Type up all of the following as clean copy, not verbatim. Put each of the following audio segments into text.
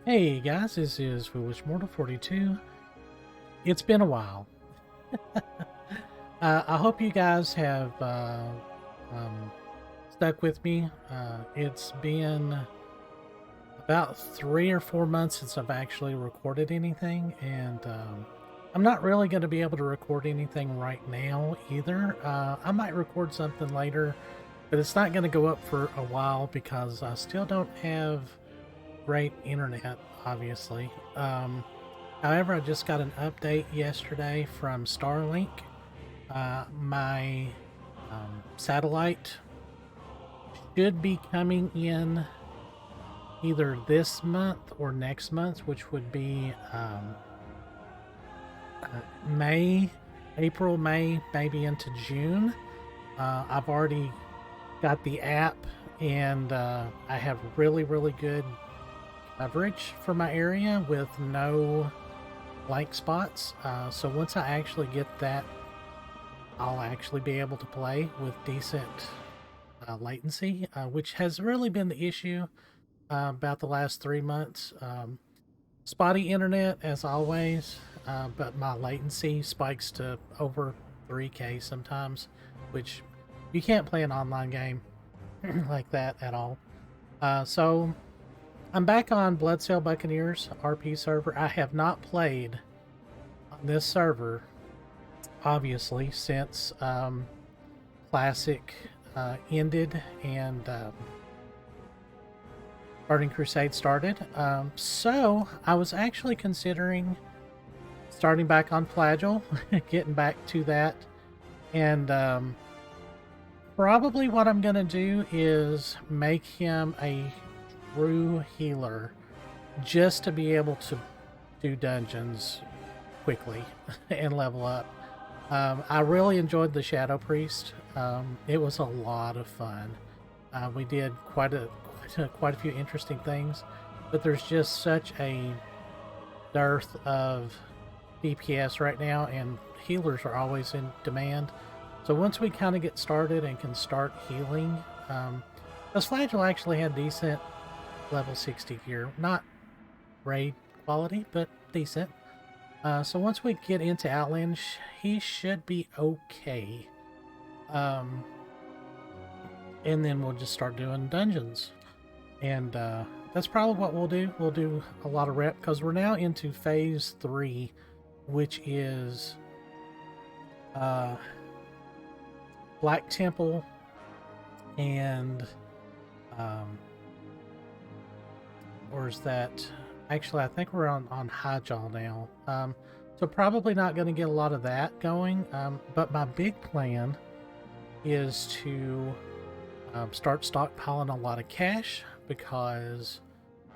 Hey guys, this is Foolish Mortal 42. It's been a while. I hope you guys have um, stuck with me. It's been about 3 or 4 months since I've actually recorded anything, and I'm not really going to be able to record anything right now either. I might record something later, but it's not going to go up for a while because I still don't have great internet, obviously. However, I just got an update yesterday from Starlink. My satellite should be coming in either this month or next month, which would be May, April, May, maybe into June. I've already got the app, and I have really, really good coverage for my area with no blank spots. So once I actually get that, I'll actually be able to play with decent latency, which has really been the issue about the last 3 months. Spotty internet as always, but my latency spikes to over 3K sometimes, which you can't play an online game like that at all. So I'm back on Bloodsail Buccaneers RP server. I have not played on this server, obviously, since Classic ended and Burning Crusade started. So I was actually considering starting back on Flagell, getting back to that, and probably what I'm going to do is make him a true healer just to be able to do dungeons quickly and level up. I really enjoyed the Shadow Priest. It was a lot of fun. We did quite a few interesting things, but there's just such a dearth of DPS right now, and healers are always in demand. So once we kind of get started and can start healing, because Flagell actually had decent level 60 gear, not raid quality, but decent. So once we get into Outlandish, he should be okay. And then we'll just start doing dungeons. And that's probably what we'll do. We'll do a lot of rep because we're now into phase 3, which is Black Temple and where's that? Actually, I think we're on Highjaw now. So probably not going to get a lot of that going. But my big plan is to start stockpiling a lot of cash, because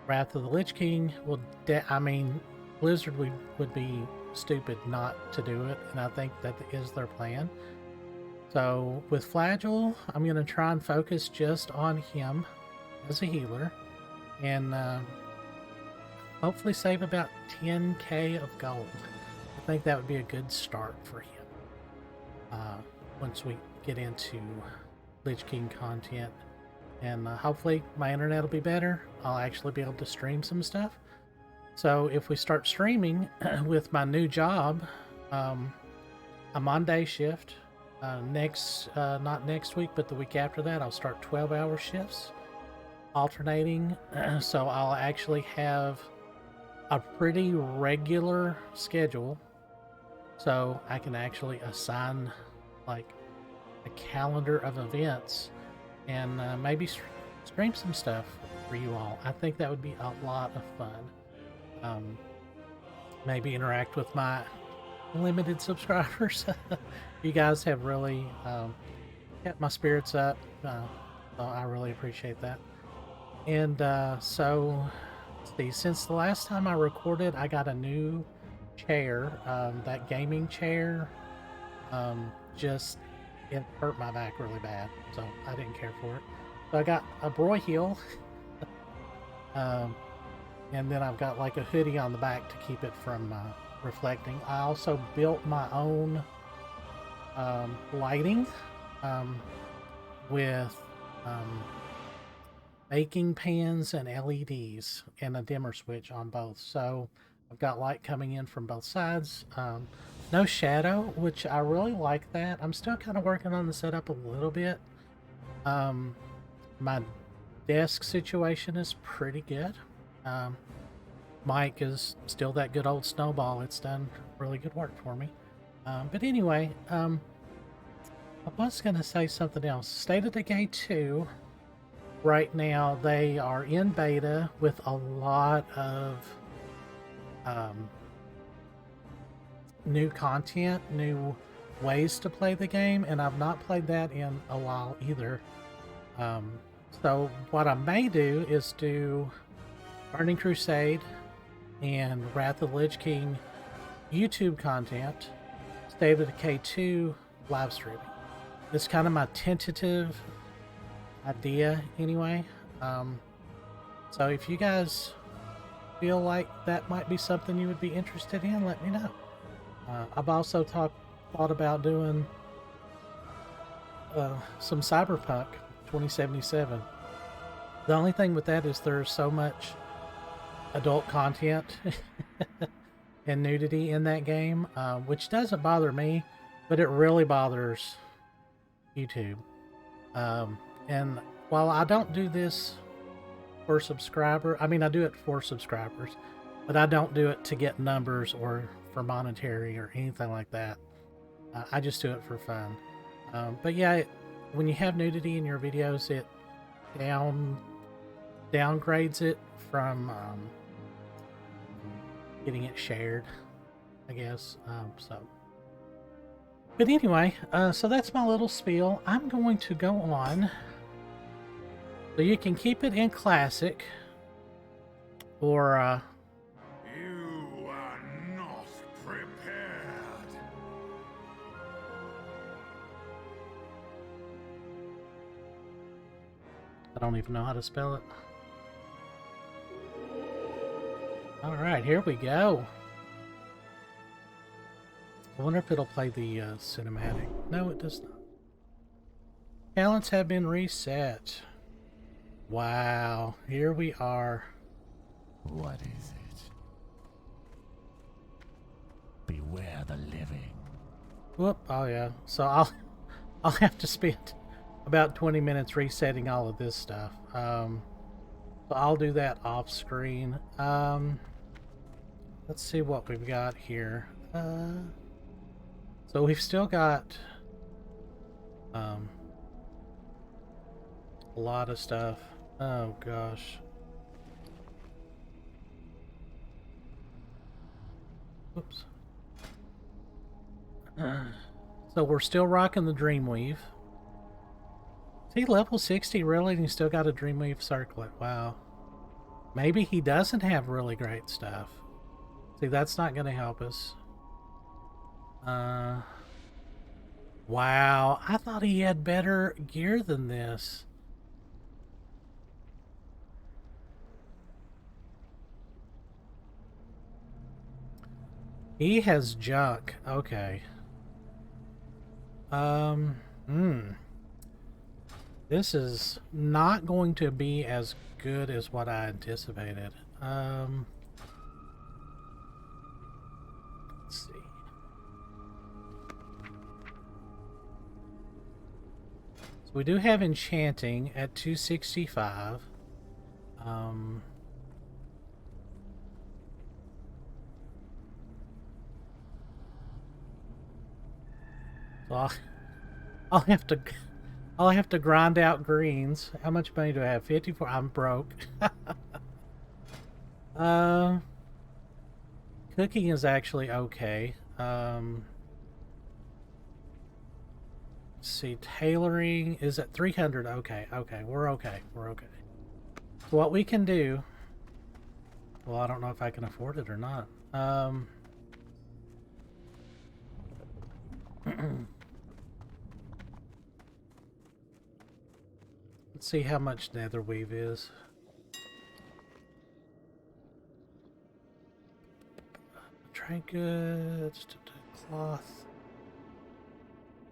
Wrath of the Lich King will, Blizzard would be stupid not to do it, and I think that is their plan. So with Flagell, I'm going to try and focus just on him as a healer, and hopefully save about 10k of gold. I think that would be a good start for him once we get into Lich King content. And hopefully my internet will be better. I'll actually be able to stream some stuff. So if we start streaming with my new job, I'm on day shift. Not next week, but the week after that, I'll start 12-hour shifts, alternating. So I'll actually have a pretty regular schedule. So I can actually assign like a calendar of events and maybe stream some stuff for you all. I think that would be a lot of fun. Maybe interact with my limited subscribers. You guys have really kept my spirits up, so I really appreciate that. And so, let's see, since the last time I recorded, I got a new chair. That gaming chair it hurt my back really bad, so I didn't care for it. So I got a broyhill, and then I've got like a hoodie on the back to keep it from reflecting. I also built my own lighting with baking pans and LEDs and a dimmer switch on both. So I've got light coming in from both sides. No shadow, which I really like that. I'm still kind of working on the setup a little bit. My desk situation is pretty good. Mike is still that good old snowball. It's done really good work for me. But anyway, I was going to say something else. State of Decay 2, right now, they are in beta with a lot of new content, new ways to play the game, and I've not played that in a while either. So what I may do is do Burning Crusade and Wrath of the Lich King YouTube content, State of Decay 2 live streaming. It's kind of my tentative idea anyway. So if you guys feel like that might be something you would be interested in, let me know. I've also thought about doing some Cyberpunk 2077. The only thing with that is there's so much adult content and nudity in that game, which doesn't bother me, but it really bothers YouTube. And while I don't do this for subscriber, I mean I do it for subscribers, but I don't do it to get numbers or for monetary or anything like that. I just do it for fun. But yeah, when you have nudity in your videos, it downgrades it from getting it shared, I guess. But anyway, so that's my little spiel. I'm going to go on. So you can keep it in classic, or You are not prepared. I don't even know how to spell it. All right, here we go. I wonder if it'll play the cinematic. No, it does not. Talents have been reset. Wow, here we are. What is it? Beware the living. Whoop, oh yeah. So I'll have to spend about 20 minutes resetting all of this stuff. So I'll do that off screen. Let's see what we've got here. So we've still got a lot of stuff. Oh gosh. Oops. So we're still rocking the Dreamweave. See, level 60 really, and he's still got a Dreamweave circlet. Wow. Maybe he doesn't have really great stuff. See, that's not going to help us. Wow, I thought he had better gear than this. He has junk. Okay. This is not going to be as good as what I anticipated. Let's see. So we do have enchanting at 265. So I'll have to grind out greens. How much money do I have? 54. I'm broke. Cooking is actually okay. Let's see, tailoring is at 300. Okay, we're okay. So what we can do, well, I don't know if I can afford it or not. Let's see how much nether weave is. Trade goods, cloth.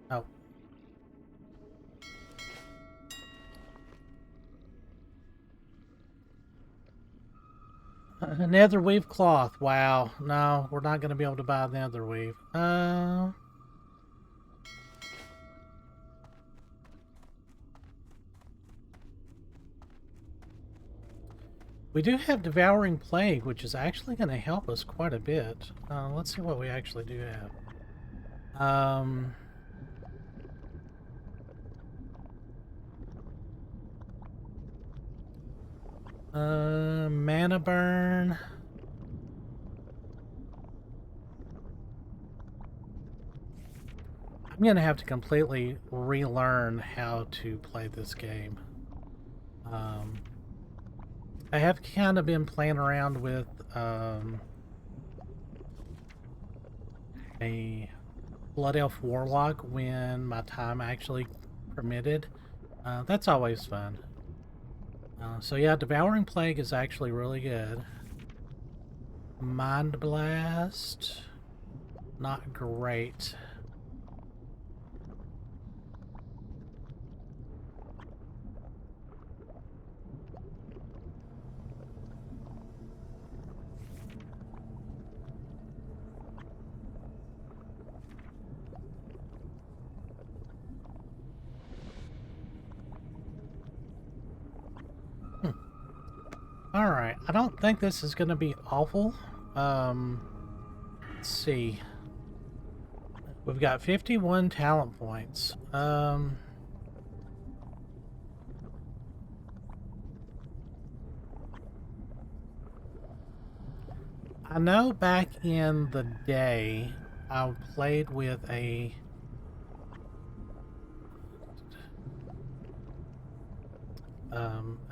Oh. Nether weave cloth. Wow. No, we're not going to be able to buy nether weave. We do have Devouring Plague, which is actually going to help us quite a bit. Let's see what we actually do have. Mana burn. I'm gonna have to completely relearn how to play this game. I have kind of been playing around with a Blood Elf Warlock when my time actually permitted. That's always fun. So yeah, Devouring Plague is actually really good. Mind Blast, not great. Alright, I don't think this is going to be awful. Let's see. We've got 51 talent points. I know back in the day, I played with a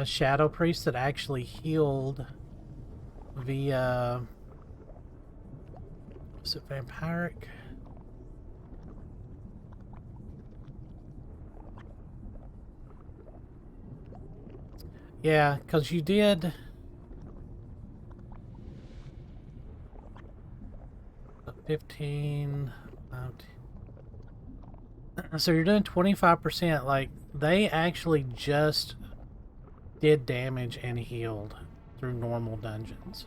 shadow priest that actually healed via, was it vampiric? Yeah, because you did 15. So you're doing 25%. Like, they actually just did damage and healed through normal dungeons.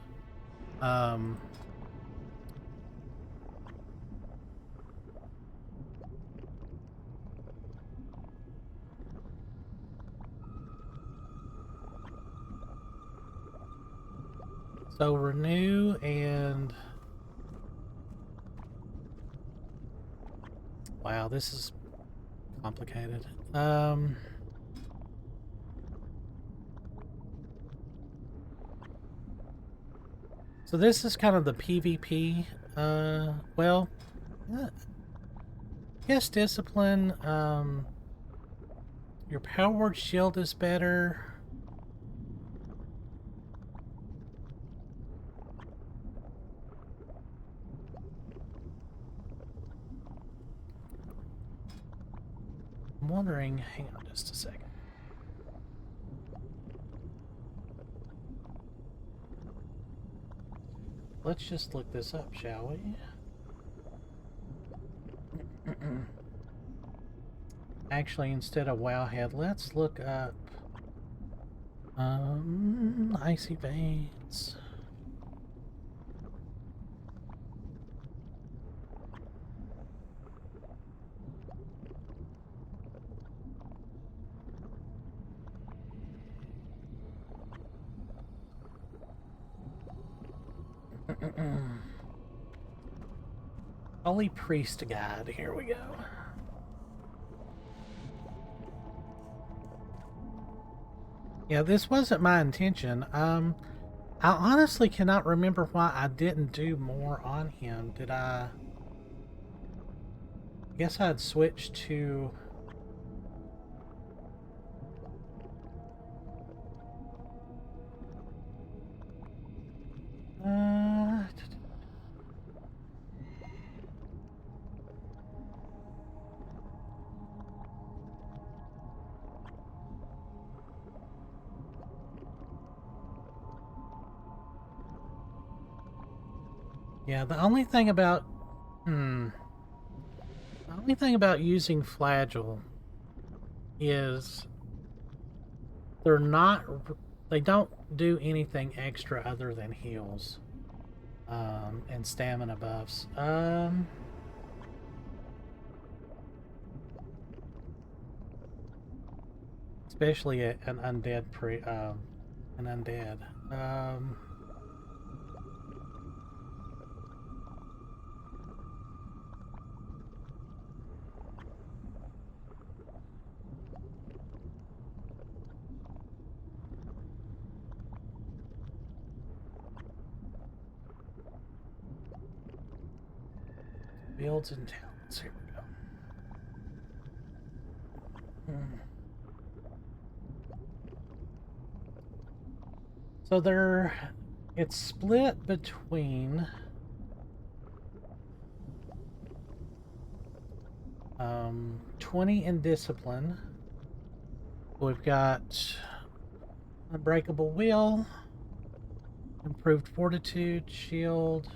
So renew and... Wow, this is complicated. So this is kind of the PvP. Well, yes, discipline. Your power word shield is better. I'm wondering, hang on just a second. Let's just look this up, shall we? Actually, instead of Wowhead, let's look up Icy Veins. Holy Priest Guide, here we go. Yeah, this wasn't my intention. I honestly cannot remember why I didn't do more on him. Did I guess I'd switched to... Yeah, the only thing about... The only thing about using Flagell is they're not they don't do anything extra other than heals and stamina buffs. Especially an undead an undead. Builds and talents. Here we go. So it's split between 20 in discipline. We've got unbreakable will, improved fortitude, shield,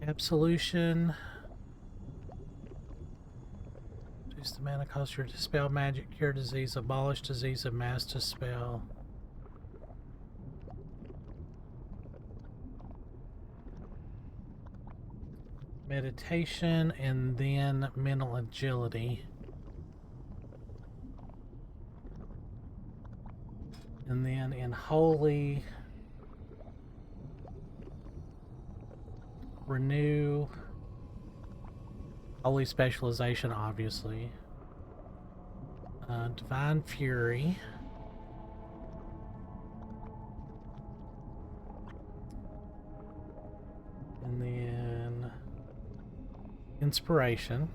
absolution. Reduce the mana cost your dispel magic, cure disease, abolish disease, and mass dispel. Meditation, and then mental agility. And then in holy, renew, holy specialization, obviously. Divine fury. And then inspiration.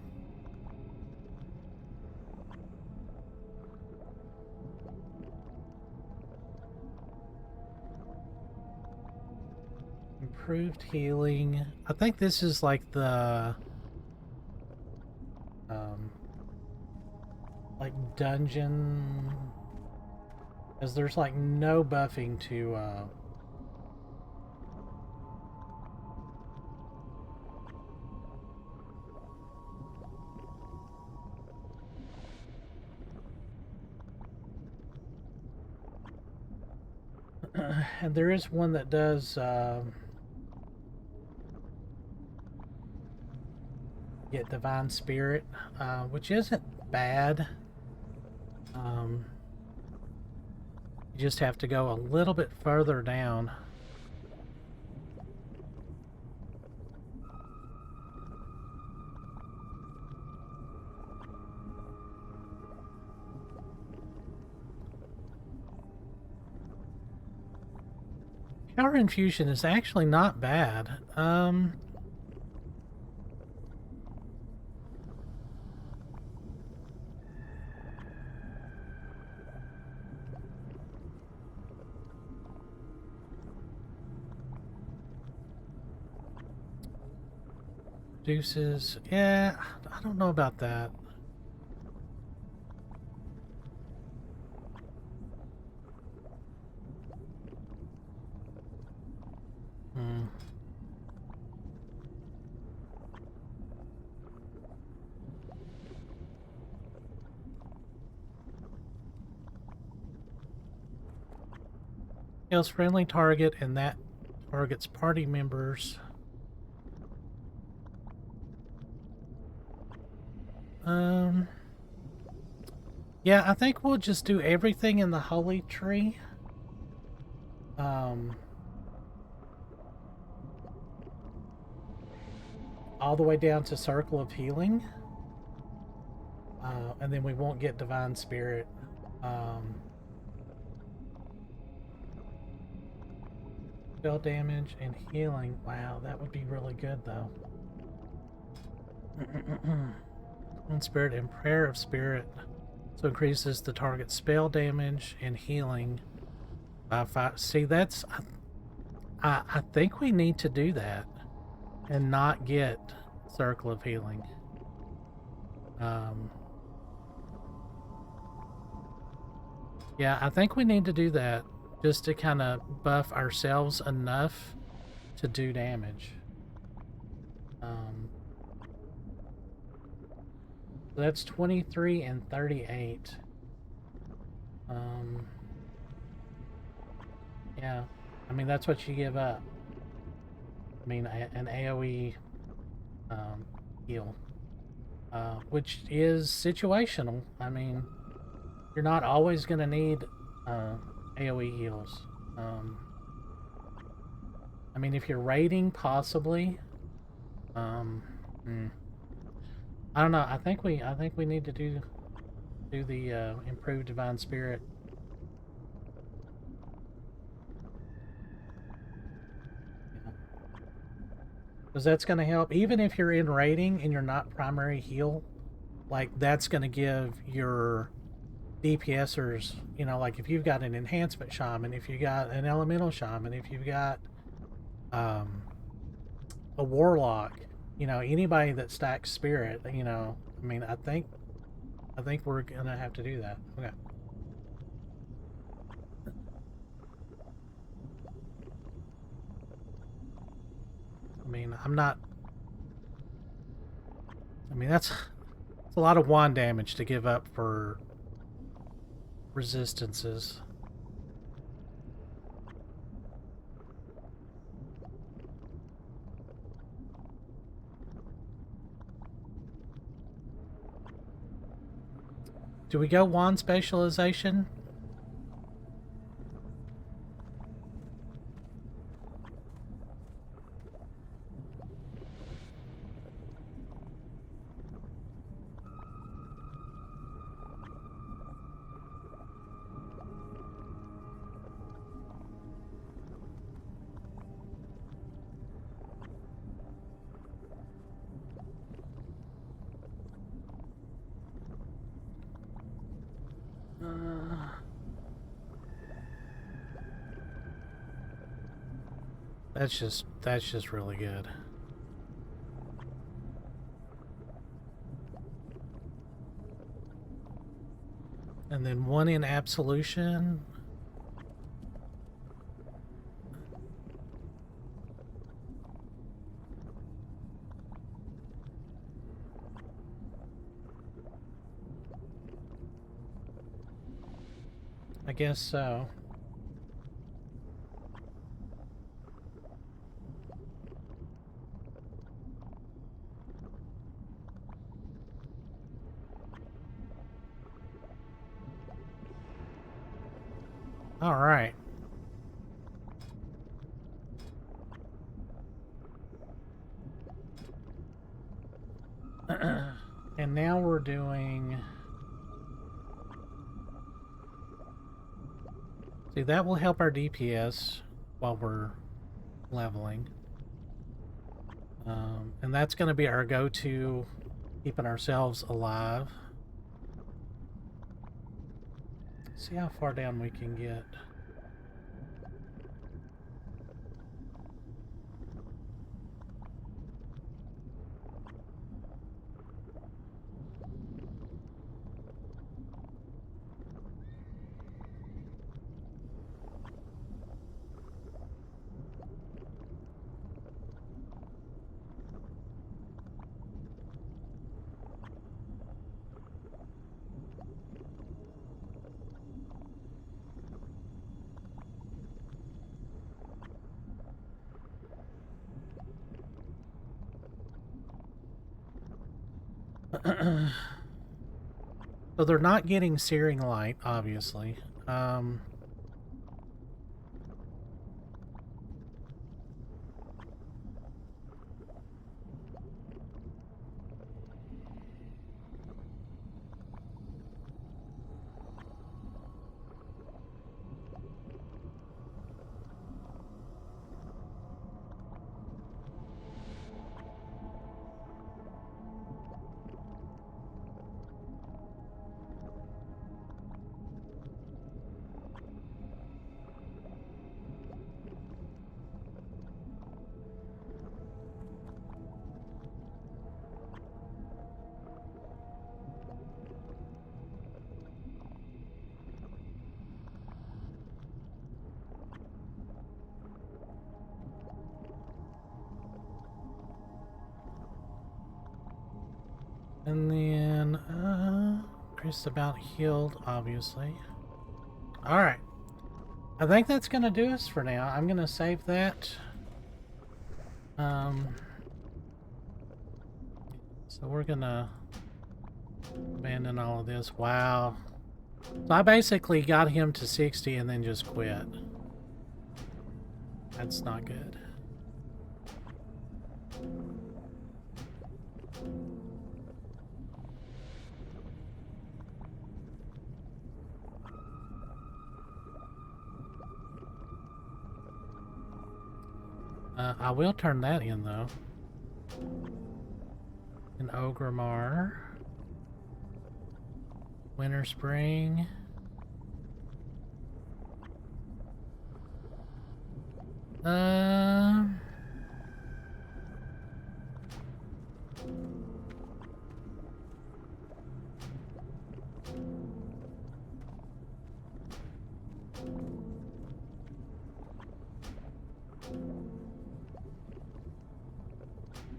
Improved healing. I think this is like the like dungeon, because there's like no buffing to and there is one that does get divine spirit, which isn't bad. You just have to go a little bit further down. Power infusion is actually not bad. Reduces, yeah, I don't know about that. Kills friendly target and that target's party members. Yeah, I think we'll just do everything in the holy tree. All the way down to circle of healing. And then we won't get divine spirit. Spell damage and healing. Wow, that would be really good though. And spirit and prayer of spirit. So increases the target's spell damage and healing by 5. See, that's... I think we need to do that and not get circle of healing. Yeah, I think we need to do that just to kind of buff ourselves enough to do damage. So that's 23 and 38. Yeah. I mean, that's what you give up. I mean, an AoE heal, which is situational. I mean, you're not always going to need uh, AoE heals. Um, I mean, if you're raiding, possibly. Um, hmm. I don't know. I think we need to do the improved divine spirit. Yeah. Because that's going to help. Even if you're in raiding and you're not primary heal, like that's going to give your DPSers, like if you've got an enhancement shaman, if you got an elemental shaman, if you've got um, a warlock, anybody that stacks spirit, I mean, I think we're gonna have to do that. Okay. I mean, I'm not. I mean, that's a lot of wand damage to give up for resistances. Do we go wand specialization? Uh, that's just really good. And then one in absolution. I guess so. All right. And now we're doing. See, that will help our DPS while we're leveling. And that's going to be our go-to, keeping ourselves alive. See how far down we can get. So they're not getting searing light, obviously. Um, and then, Chris about healed, obviously. All right. I think that's going to do us for now. I'm going to save that. So we're going to abandon all of this. Wow. So I basically got him to 60 and then just quit. That's not good. I will turn that in, though. An Ogremar. Winter, spring.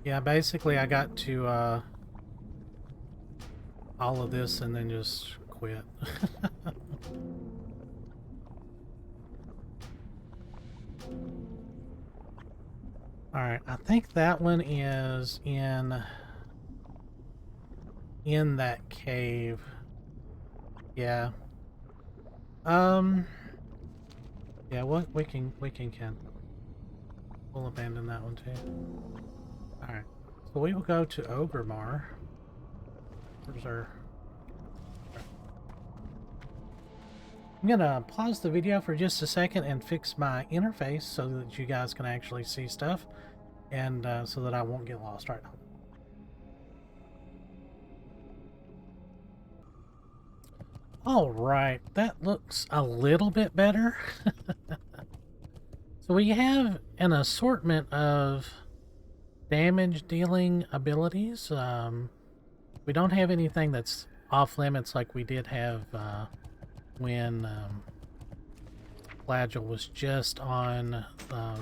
Yeah, basically I got to all of this and then just quit. Alright, I think that one is in that cave. Yeah. Yeah, we can we'll abandon that one too. Alright. So we will go to Ogremar. Where's our... I'm gonna pause the video for just a second and fix my interface so that you guys can actually see stuff, and so that I won't get lost right now. Alright, that looks a little bit better. So we have an assortment of damage dealing abilities. We don't have anything that's off limits like we did have when Flagell was just on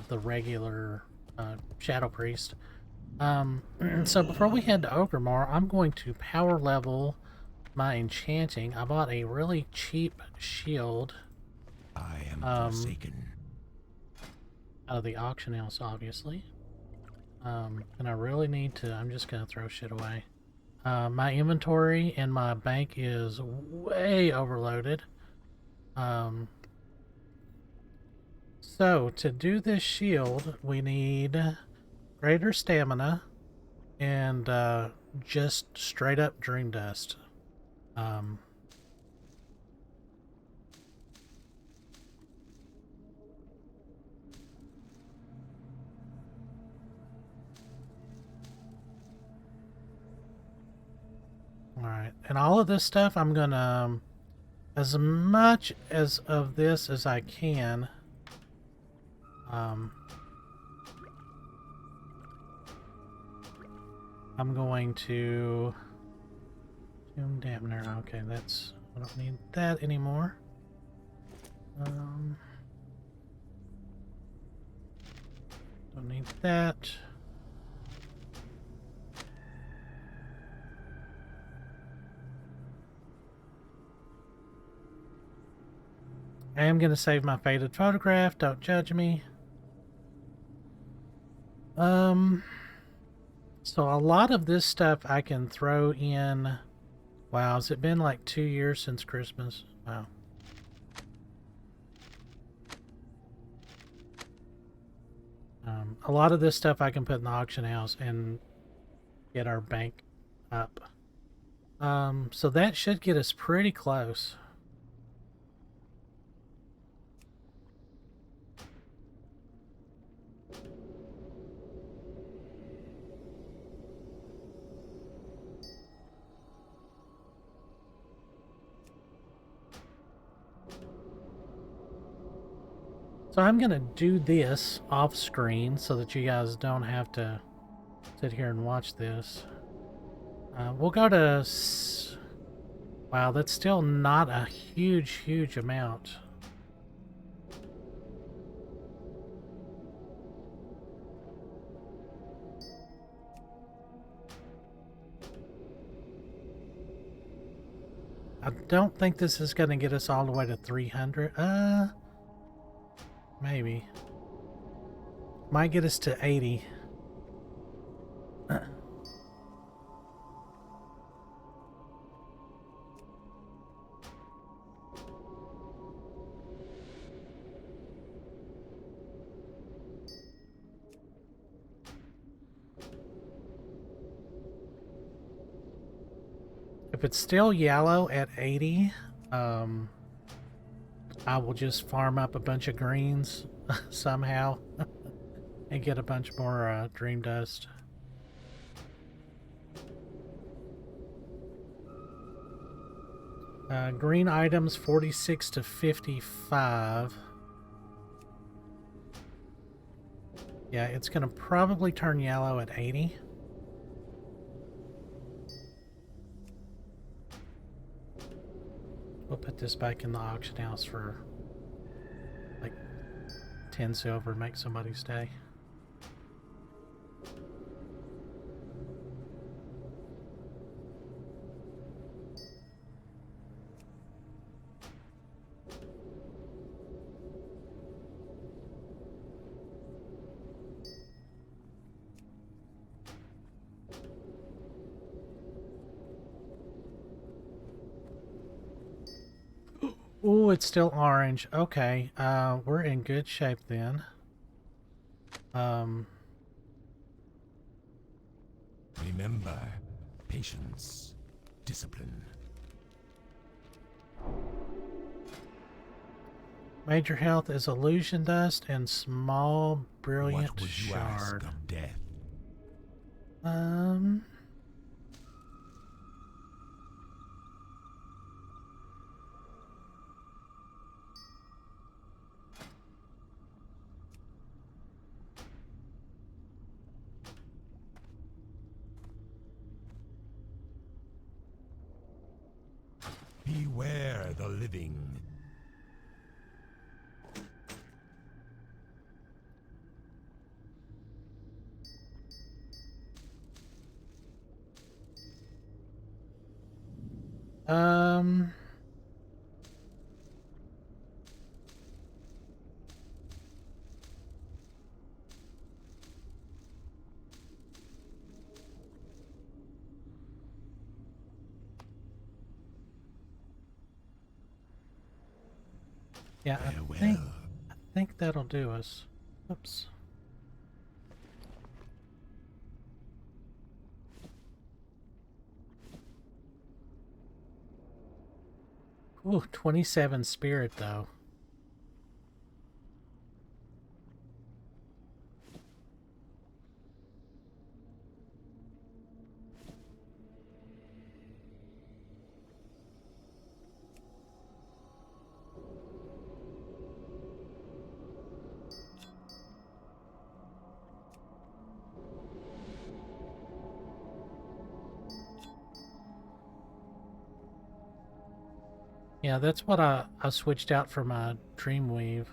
the regular Shadow Priest. So before we head to Ogremar, I'm going to power level my enchanting. I bought a really cheap shield. I am forsaken. Out of the auction house, obviously. And I really need to... I'm just going to throw shit away. My inventory and my bank is way overloaded. So, to do this shield, we need greater stamina and just straight up dream dust. Alright, and all of this stuff I'm gonna, as much as of this as I can, I'm going to Tomb Dampener. Okay, that's, I don't need that anymore. Don't need that. I am going to save my faded photograph. Don't judge me. So a lot of this stuff I can throw in. Wow, has it been like 2 years since Christmas? Wow. A lot of this stuff I can put in the auction house and get our bank up. So that should get us pretty close. So I'm going to do this off screen so that you guys don't have to sit here and watch this. We'll go to... Wow, that's still not a huge amount. I don't think this is going to get us all the way to 300. Maybe. Might get us to 80. If it's still yellow at 80, I will just farm up a bunch of greens somehow and get a bunch more dream dust. Green items 46 to 55. Yeah, it's going to probably turn yellow at 80. We'll put this back in the auction house for like 10 silver, make somebody stay. Ooh, it's still orange. Okay, we're in good shape then. Remember, patience, discipline. Major health is illusion dust and small brilliant what would you shard. ask of death? Beware the living. Yeah, I think that'll do us. Oops. Ooh, 27 spirit though. Yeah, that's what I switched out for my Dreamweave.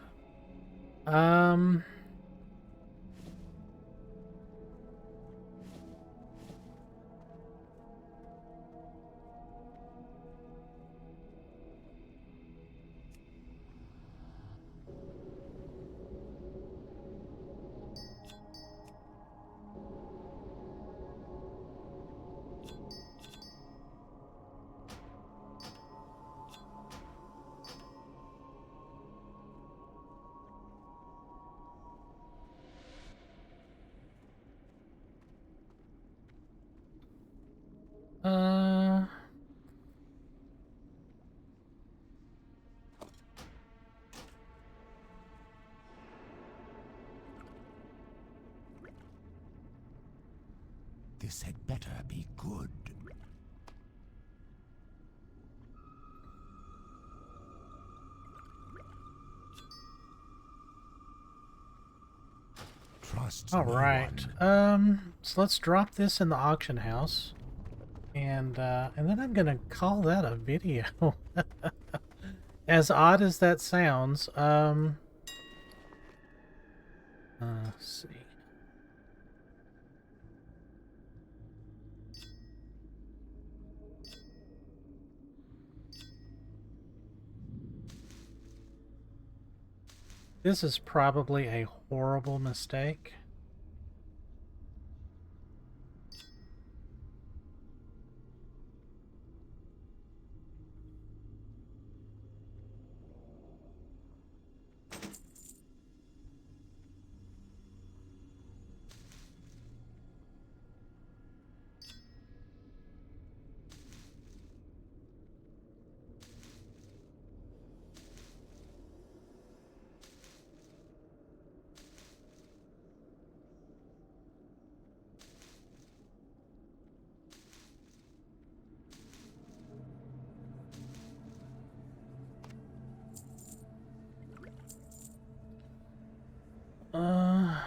This had better be good. Trust all no right. one. So let's drop this in the auction house. And then I'm gonna call that a video. As odd as that sounds, let's see. This is probably a horrible mistake. Uh,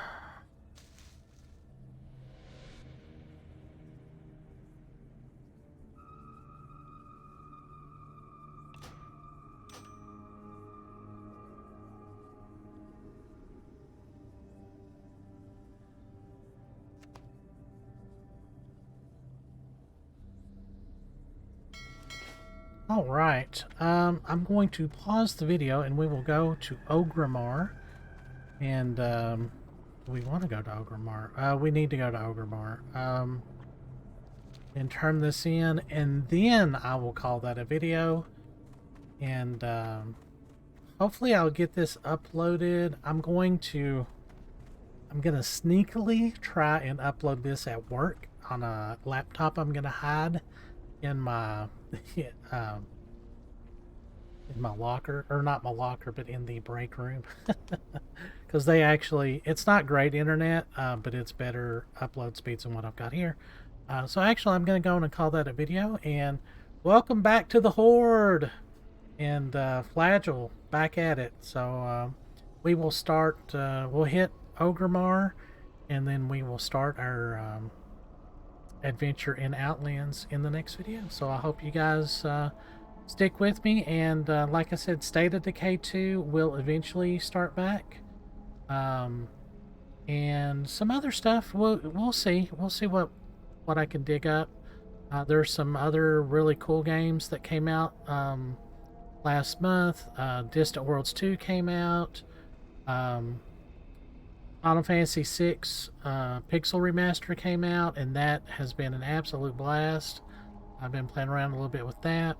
all right. I'm going to pause the video and we will go to Ogrimmar. And we want to go to Ogrimmar. We need to go to Ogrimmar. And turn this in, and then I will call that a video. And hopefully I'll get this uploaded. I'm gonna sneakily try and upload this at work on a laptop I'm gonna hide in my in my locker, or not my locker, but in the break room, because they actually, it's not great internet, but it's better upload speeds than what I've got here. So actually I'm going to go and call that a video, and welcome back to the Horde, and Flagell back at it. So we will start, we'll hit Ogrimmar, and then we will start our adventure in Outlands in the next video. So I hope you guys stick with me, and like I said, State of Decay 2 will eventually start back, and some other stuff. We'll see what I can dig up. There's some other really cool games that came out last month. Distant Worlds 2 came out. Final Fantasy VI Pixel Remaster came out, and that has been an absolute blast. I've been playing around a little bit with that.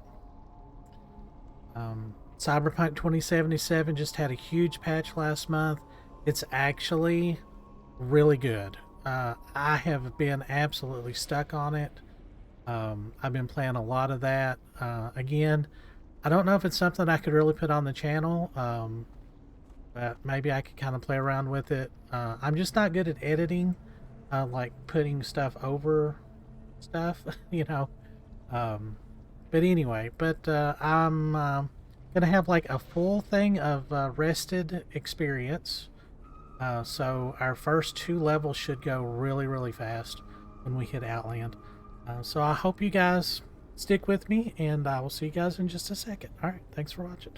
Cyberpunk 2077 just had a huge patch last month. It's actually really good. I have been absolutely stuck on it. I've been playing a lot of that. Again, I don't know if it's something I could really put on the channel, but maybe I could kind of play around with it. I'm just not good at editing, like putting stuff over stuff, you know. But anyway, I'm gonna have like a full thing of rested experience. So our first 2 levels should go really, really fast when we hit Outland. So I hope you guys stick with me, and I will see you guys in just a second. All right, thanks for watching.